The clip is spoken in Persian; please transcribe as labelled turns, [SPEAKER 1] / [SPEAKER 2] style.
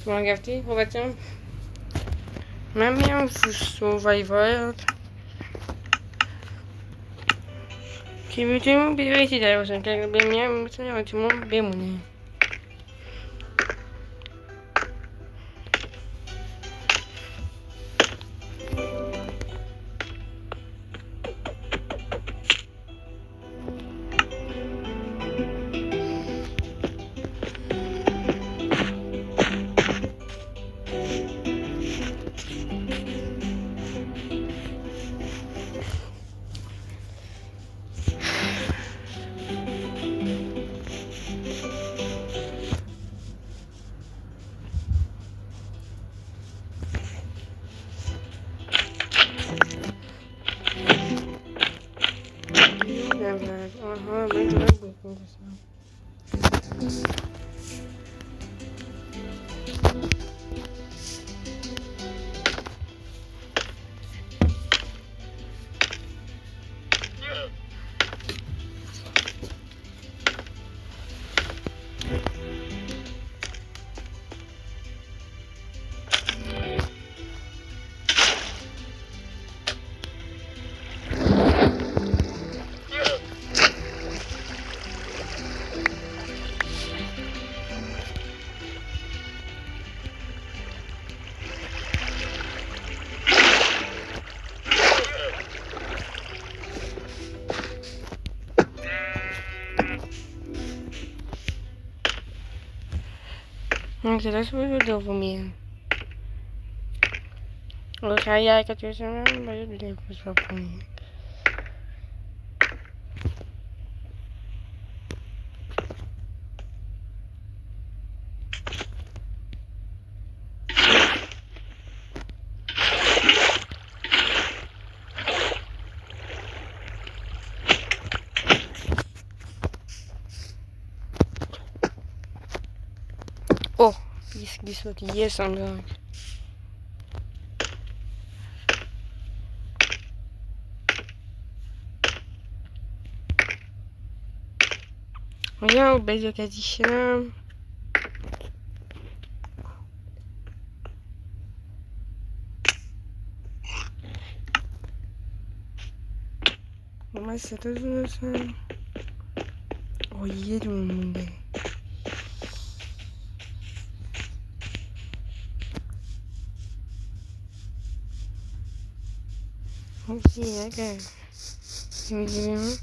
[SPEAKER 1] شما گفتی خوبت جان؟ من میام سوروایور که میتونیم بیایتی داره باشم که اگر بمیرم میتونیم تیمون بمونه. آها من جدا بکنم. من کلاس بود دومیه. آخر یه حرکت بشم باید لباس بکنیم. Oh, this what yes I'm going. Ja, bezig از ایشم من ستا دونستم. یه دونه مونده. اگه میگیریم